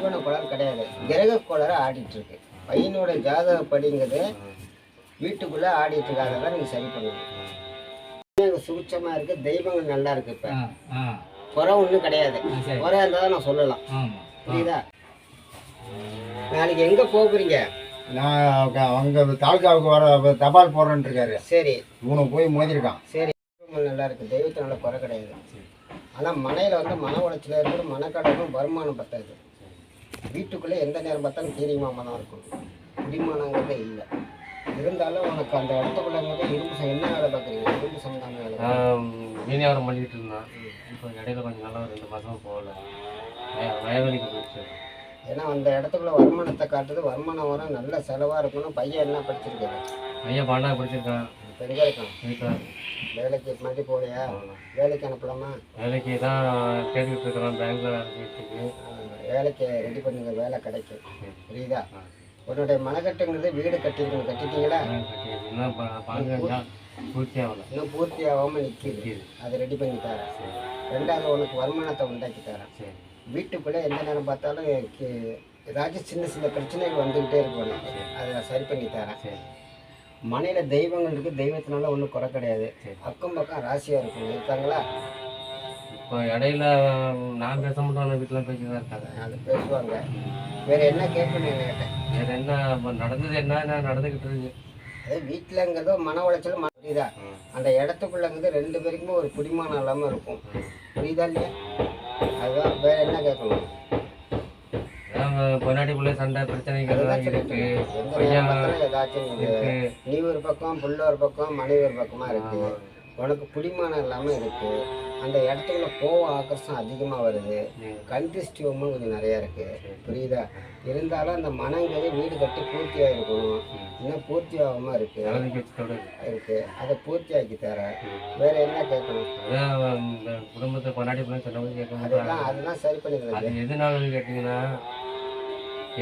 ஜீவன கோளாறு கிடையாது, கிரக கோளாறு ஆடிட்டு இருக்கு. பையனோட ஜாதகப்படிங்கிறது வீட்டுக்குள்ள ஆடிட்டு இருக்காதான் நீங்க சரி பண்ணணும். சுபிட்சமா இருக்கு, தெய்வங்கள் நல்லா இருக்கு. இப்ப குறை ஒன்றும் கிடையாது. குறை இருந்தால் நான் சொல்லலாம். புரியுதா? நாளைக்கு எங்க போகிறீங்க? நான் அவங்க தாலுக்காவுக்கு வர தபால் போடுறேன்னு இருக்காரு. சரி, இவனை போய் மோதிருக்கான். சரி, நல்லா இருக்கு, தெய்வத்தினால குறை கிடையாது. ஆனால் மனையில் வந்து மன உளைச்சல இருக்கிற மனக்கடனும் வருமானம் பத்தாது. வீட்டுக்குள்ளே எந்த நேரம் பார்த்தாலும் கீரிமாம தான் இருக்கும். குடிமானங்கிறதே இல்லை. இருந்தாலும் உனக்கு அந்த இடத்துக்குள்ளங்கிறது இரும்பு என்ன வேலை பார்க்குறீங்க? இரும்பு சம்பந்தமான வேலை. மீனவரம் பண்ணிக்கிட்டு இருந்தான். இப்போ இடையில கொஞ்சம் நாளாக 2 மாதமும் போகல, வயவெளிக்கு போயிடுச்சு. ஏன்னா அந்த இடத்துக்குள்ள வருமானத்தை காட்டுது. வருமானம் வரும், நல்ல செலவாக இருக்கணும். பையன் என்ன படிச்சிருக்காரு? பையன் 12 படிச்சிருக்கான். இப்போ எங்கே இருக்கான்? வீட்டில். வேலைக்கு மாதிரி போகலையா? வேலைக்கு அனுப்பலாமா? வேலைக்கு தான் கேட்டுக்கிட்டு இருக்கிறான். பேங்க்ல வேலைக்கு வேலைக்கு ரெடி பண்ணுங்க, வேலை கிடைக்கும். புரியுதா? உன்னுடைய மனக்கட்டுங்கிறது வீடு கட்டிருக்கணும். கட்டிட்டீங்களா? இன்னும் பூர்த்தி ஆகாமல் நிற்கிது. அதை ரெடி பண்ணி தரேன். 2வது உனக்கு வருமானத்தை உண்டாக்கி தரேன். வீட்டுக்குள்ளே எந்த நேரம் பார்த்தாலும் ஏதாச்சும் சின்ன சின்ன பிரச்சனைகள் வந்துக்கிட்டே இருக்கணும். அதை நான் சரி பண்ணி தரேன். மனையில் தெய்வங்கள் இருக்குது, தெய்வத்தினால ஒன்றும் குறை கிடையாது. அக்கம் பக்கம் ராசியாக இருக்கணும். இருக்காங்களா? இப்போ இடையில நான் பேச மாட்டோம், வீட்டில் பேசி தான் இருக்காங்க. அது பேசுவாங்க. வேறு என்ன கேட்கணும் கேட்டேன்? வேறு என்ன நடந்தது? என்ன நடந்துக்கிட்டு இருக்கு? அது வீட்டிலங்கிறதோ மன உளைச்சல். புரியுதா? அந்த இடத்துக்குள்ளங்கிறது 2 பேருக்குமே ஒரு குடிமானம் இல்லாமல் இருக்கும். புரியுதா இல்லையா? அதுதான். வேற என்ன கேட்கணும்? பொன்னாடிக்குள்ளே சண்டை பிரச்சனைகள் இருக்கு. ஏதாச்சும் நீ ஒரு பக்கம், புள்ள ஒரு பக்கம், மனைவி ஒரு பக்கமா இருக்கு. உனக்கு குடிமானம் இல்லாமல் இருக்கு. அந்த இடத்துக்குள்ள கோவ ஆக்கர்ஷம் அதிகமாக வருது. கந்திஷ்டிவமும் கொஞ்சம் நிறையா இருக்கு. புரியுதா? இருந்தாலும் அந்த மனங்கிறது வீடு கட்டி பூர்த்தியாக இருக்கணும். இன்னும் பூர்த்தி ஆகாமல் இருக்கு. அதை பூர்த்தி ஆக்கி தரேன். வேற என்ன கேட்கணும்? குடும்பத்தை பொன்னாடி சொன்னவங்க கேட்கணும். அதெல்லாம் சரி பண்ணிடுறது. எதுனால கேட்டீங்கன்னா,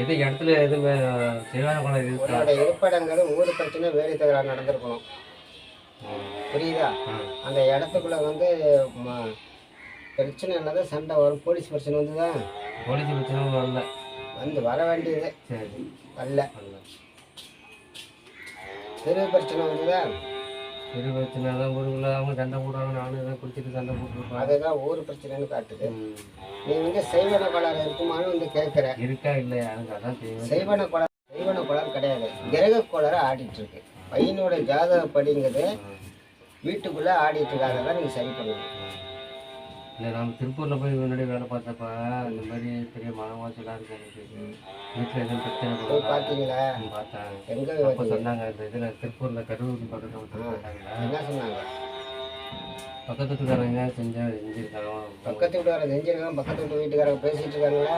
எது இடத்துல எதுவுமே சரியான குணம் இருக்கு. உன்னோட இருப்பிடங்கிறது ஊர் பிரச்சனை, வேலை தகராறு நடந்திருக்கணும். புரியுதா? அந்த இடத்துக்குள்ள வந்து பிரச்சனை இல்லாத சண்டை வரும். போலீஸ் பிரச்சனை வந்துதான். போலீஸ் பிரச்சனை வரல, வந்து வர வேண்டியது வரல. தெரு பிரச்சனை வந்துதா? தெரு பிரச்சனை தான். ஊருக்குள்ள அவங்க சண்டை போடுறாங்க, நானும் எதாவது குடிச்சிட்டு சண்டை போட்டுருப்பேன். அதுதான் ஊர் பிரச்சனைன்னு காட்டுது. நீ வந்து செய்வன கோளாறு இருக்குமான்னு வந்து கேட்குற. இருக்கா இல்லையா? எனக்கு அதான் தெரியும். செய்வன கோளாறு கிடையாது, கிரக கோளாறு ஆடிட்டு இருக்கு. பையனோட ஜாதகப்படிங்கிறது வீட்டுக்குள்ளே ஆடிட்டு இருக்காதான் நீங்கள் சரி பண்ணணும். இல்லை, நம்ம திருப்பூரில் போய் முன்னாடி வேலை பார்த்தப்ப இந்த மாதிரி பெரிய மனவாசலாக இருக்கு. எனக்கு வீட்டில் எதுவும் பிரச்சனை போய் பார்த்தீங்களா? பார்த்தேன். எங்கே அப்போ சொன்னாங்க, இந்த இதில் திருப்பூரில் கரூர் பக்கத்தில் பார்த்தாங்களா? என்ன சொன்னாங்க? பக்கத்து வீட்டுக்காரங்க செஞ்சிருக்காங்க. பக்கத்து வீட்டுக்காரங்க செஞ்சிருக்காங்க. பக்கத்து வீட்டு வீட்டுக்காரங்க பேசிட்டு இருக்காங்களா?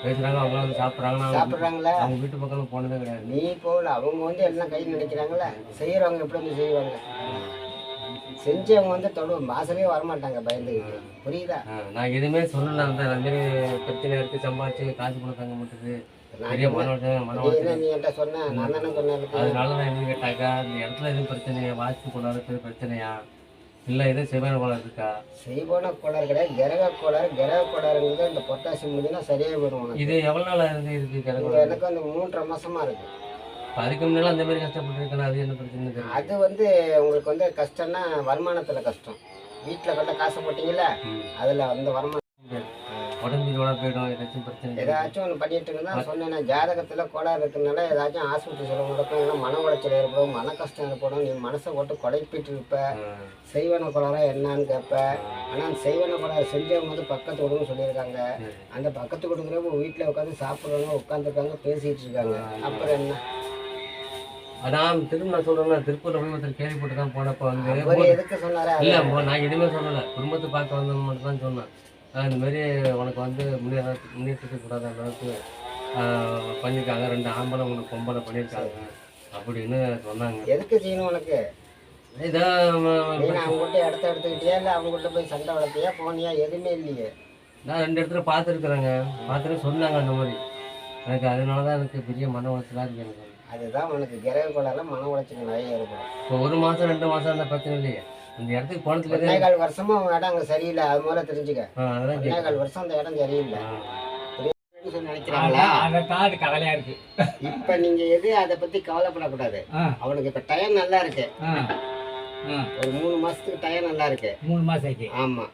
பேசுகிறாங்க. அவங்களாம் வந்து சாப்பிட்றாங்களா? அவங்க வீட்டு பக்கம் போனதே கிடையாது. நீ போகல, அவங்க வந்து எல்லாம் கை நினைக்கிறாங்களா? செய்கிறவங்க எப்படி வந்து செய்வாங்க? செஞ்சவங்க வந்து வாசலே வரமாட்டாங்க, பயந்துக்கிட்டு. புரியுதா? நான் எதுவுமே சொல்லல. அந்த மாதிரி பிரச்சனை இருக்கு, சம்பாதிச்சு காசு கொடுத்தாங்க மட்டுக்கு பெரிய நீ என்கிட்ட சொன்ன, நான் தானே சொன்னேன். அதனால நான் என்ன கேட்டாக்கா, இந்த இடத்துல எதுவும் பிரச்சனையா, வாஸ்து கோளாறு பிரச்சனையா, இல்லை எதுவும் செய்வான கோளாறு இருக்கா? செய்வான கோளாறு கிடையாது, கிரக கோளாறு. கிரக கோளாறுங்கிறது இந்த பொட்டாசியம் முடிஞ்சுன்னா சரியாக வரும். இது எவ்வளோ நாள் இருந்து இருக்கு கிரக? எனக்கு வந்து 3.5 மாசமா இருக்கு. அதுக்கு முன்னால அந்த மாதிரி கஷ்டப்பட்டுருக்கேன். அது என்ன பிரச்சனை? அது வந்து உங்களுக்கு வந்து கஷ்டம்னா வருமானத்தில் கஷ்டம். வீட்டில் கட்ட காசு போட்டிங்களா, அதில் அந்த வருமானம் உடம்பு போயிடும். ஏதாச்சும் பிரச்சனை, ஏதாச்சும் ஒன்று பண்ணிட்டு இருந்தா சொன்னேன். ஜாதகத்தில் கோளாறு இருக்கிறதுனால ஏதாச்சும் ஆஸ்பத்திரி செலவு நடக்கும், இல்லை மன உளைச்சல் ஏற்படும், மன கஷ்டம் ஏற்படும். நீ மனசை போட்டு குடைப்பிட்டு இருப்ப. செய்வன கோளாறா என்னன்னு கேட்ப. ஆனால் செய்வன கோளாறு செஞ்சவங்க வந்து பக்கத்து விடுன்னு சொல்லியிருக்காங்க. அந்த பக்கத்து கொடுக்குறவங்க வீட்டில் உட்காந்து சாப்பிட்றவங்க உட்காந்துருக்காங்க, பேசிகிட்டு இருக்காங்க. அப்புறம் என்ன? அதான் திரும்ப நான் சொல்றேன். திருப்பூர்ல போய் ஒருத்தர் கேள்விப்பட்டு தான் போனப்போ வந்து எதுக்கு சொன்னாரா? இல்லை, நான் எதுவுமே சொல்லலை. குடும்பத்தை பார்க்க வந்தவங்க மட்டும் தான் சொன்னேன். இந்த மாதிரி உனக்கு வந்து முன்னேற்றத்துக்கு கூடாத அளவுக்கு பண்ணியிருக்காங்க, 2 ஆம்பளை 3 பொம்பளை பண்ணியிருக்காங்க அப்படின்னு சொன்னாங்க. எதுக்கு செய்யணும் உனக்கு? இதான் அவங்ககிட்ட இடத்த எடுத்துக்கிட்டியா, இல்லை அவங்ககிட்ட போய் சண்டை வளர்த்தியா, போனியா? எதுவுமே இல்லையே. நான் 2 இடத்துல பார்த்துருக்குறேங்க. பார்த்துட்டு சொன்னாங்க அந்த மாதிரி. எனக்கு அதனால தான் எனக்கு பெரிய மன உளைச்சலாக இருக்குது. எனக்கு அதுதான் உனக்கு கிரக கோளாறுல மன உளைச்சல் நிறைய ஏற்படும். இப்போ 1 மாதம் 2 மாதம் அந்த பிரச்சனை இல்லையே. அந்த இடத்துக்கு போனதுல 1.25 வருஷமா இடம் அங்கே சரியில்லை. அது முதல்ல தெரிஞ்சுக்க. 1.25 வருஷம் அந்த இடம் சரியில்லை. சொல்லி நினைக்கிறாங்களா? அதைத்தான் அது கவலையா இருக்கு. இப்ப நீங்க எது அதை பத்தி கவலைப்படக்கூடாது. அவனுக்கு இப்ப டயம் நல்லா இருக்கு. ஒரு 3 மாசத்துக்கு டயம் நல்லா இருக்கு. 3 மாசத்துக்கு. ஆமா.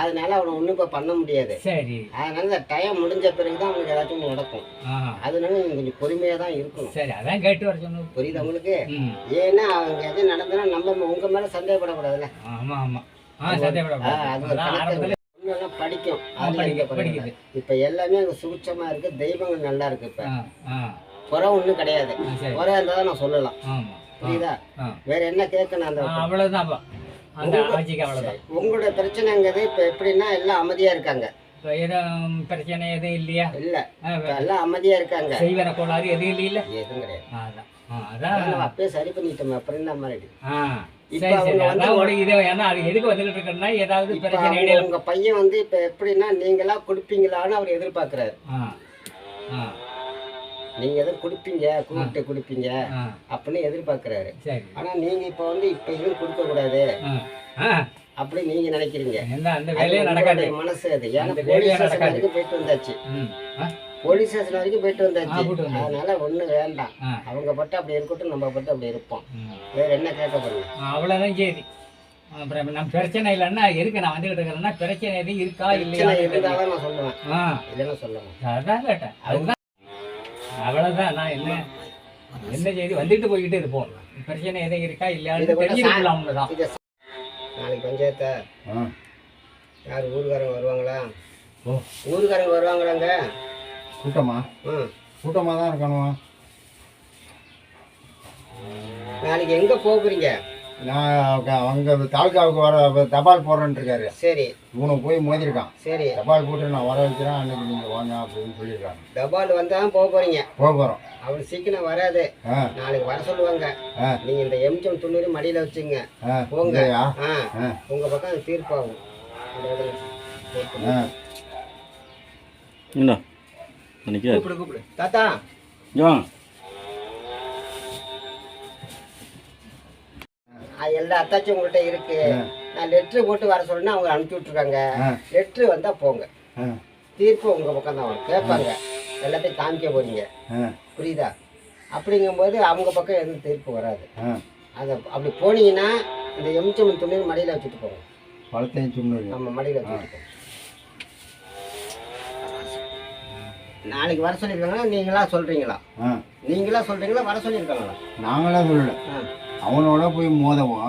அதனால அவனை ஒண்ணும் இப்ப பண்ண முடியாது. சரி. அதனால இந்த டயம் முடிஞ்ச பிறகுதான் அவனுக்கு ஏதாச்சும் நடக்கும். அதனால நீங்க கொஞ்சம் பொறுமையா தான் இருக்கணும். சரி, அதான் கேட்டு வர சொன்னோம். புரியுது உங்களுக்கு? ஏன்னா அவங்க எது நடந்தனா நம்ம உங்க மேல சந்தேகப்படக்கூடாதுல்ல. ஆமா ஆமா. சந்தேகப்படக்கூடாது. அது படிக்கும். படிக்குது. இப்ப எல்லாமே அங்க சுபிட்சமா இருக்கு. தெய்வங்கள் நல்லா இருக்கு. இப்ப குறை ஒண்ணும் கிடையாது. குறை இருந்தா நான் சொல்லலாம். புரியுதா? வேற என்ன கேட்கணும்? அந்த அவ்வளவுதான். அவ்வளவுதான். உங்களோட பிரச்சனைங்கிறது இப்ப எப்படின்னா எல்லாம் அமைதியா இருக்காங்க. எதுவும் பிரச்சனை எதுவும் இல்லையா? இல்ல, எல்லாம் அமைதியா இருக்காங்க. செய்வன கோளாறு எதுவும் இல்ல. எதுவும் கிடையாது. அதான் நம்ம அப்பயே சரி பண்ணிட்டோம். அப்புறம் என்ன மாதிரி உங்க பையன் வந்து இப்ப எப்படின்னா நீங்களா குடுப்பீங்களான்னு அவர் எதிர்பார்க்கிறாரு. நீங்க எதுவும் குடுப்பீங்க, கூப்பிட்டு குடுப்பீங்க அப்படின்னு எதிர்பார்க்கிறாரு. ஆனா நீங்க இப்ப வந்து இப்ப எதுவும் கொடுக்க கூடாது அப்படி நீங்க நினைக்கிறீங்க. மனசு அது. ஏன்னா போலீஸ் ஸ்டேஷன் வரைக்கும் போயிட்டு வந்தாச்சு. போலீஸ் ஸ்டேஷன் வரைக்கும் போயிட்டு வந்தாச்சு. அதனால ஒண்ணு வேண்டாம். அவங்க பட்டு அப்படி இருக்கட்டும், நம்ம பட்டு அப்படி இருப்போம். வேற என்ன கேட்க போறீங்க? அவ்வளவுதான். சரி, அப்புறம் நம்ம பிரச்சனை இல்லைன்னா எதுக்கு நான் வந்துகிட்டு இருக்கிறேன்னா பிரச்சனை எதுவும் இருக்கா இல்லையா இருந்தாதான் நான் சொல்லுவேன். இல்லைன்னா சொல்லுவேன். அதான் கேட்டேன். அதுதான். அவ்வளவுதான். நான் என்ன செய்தி வந்துட்டு போய்கிட்டே இருப்போம். பிரச்சனை எதுவும் இருக்கா இல்லையான்னு தெரிஞ்சுக்கலாம். அவங்கதான் நாளைக்கு பஞ்சாயத்தை யார் ஊருக்காரங்க வருவாங்களா? ஊருக்காரங்க வருவாங்களாங்க? கூட்டமா? கூட்டமா தான் இருக்கணும். நாளைக்கு எங்க போகிறீங்க? நான் அவங்க தாலுக்காவுக்கு வர தபால் போடுறேன்னு இருக்காரு. சரி. இவனுக்கு போய் மோதிருக்கான். சரி. தபால் போட்டு நான் வர வைக்கிறேன், அன்னைக்கு நீங்க வாங்க அப்படின்னு சொல்லியிருக்காங்க. தபால் வந்தால் போக போறீங்க? போக போறோம். அவள் சீக்கிரம் வராது. நாளைக்கு வர சொல்லுவாங்க. நீங்க இந்த எம்ஜம் 90 மடியில வச்சுங்க. போங்க. உங்க பக்கம் தீர்ப்பாகும். கூப்பிடு தாத்தா. எல்லா அத்தாச்சும் உங்கள்கிட்ட இருக்கு. நான் லெட்ரு போட்டு வர சொல்லுன்னா அவங்க அனுப்பிச்சி விட்டுருக்காங்க. லெட்ரு வந்தா போங்க. தீர்ப்பு உங்க பக்கம் தான் கேட்பாங்க. எல்லாத்தையும் காமிக்க போறீங்க. புரியுதா? அப்படிங்கும்போது அவங்க பக்கம் எதுவும் தீர்ப்பு வராது. அதை அப்படி போனீங்கன்னா இந்த எம்ஜம் 90 மடியில வச்சுட்டு போங்க. நம்ம மடியில வச்சுட்டு போங்க. நாளைக்கு வர சொல்லியிருக்காங்களா? நீங்களா சொல்றீங்களா? நீங்களா சொல்றீங்களா? வர சொல்லியிருக்காங்களா? நாங்களா சொல்லல. அவனோட போய் மோதவும்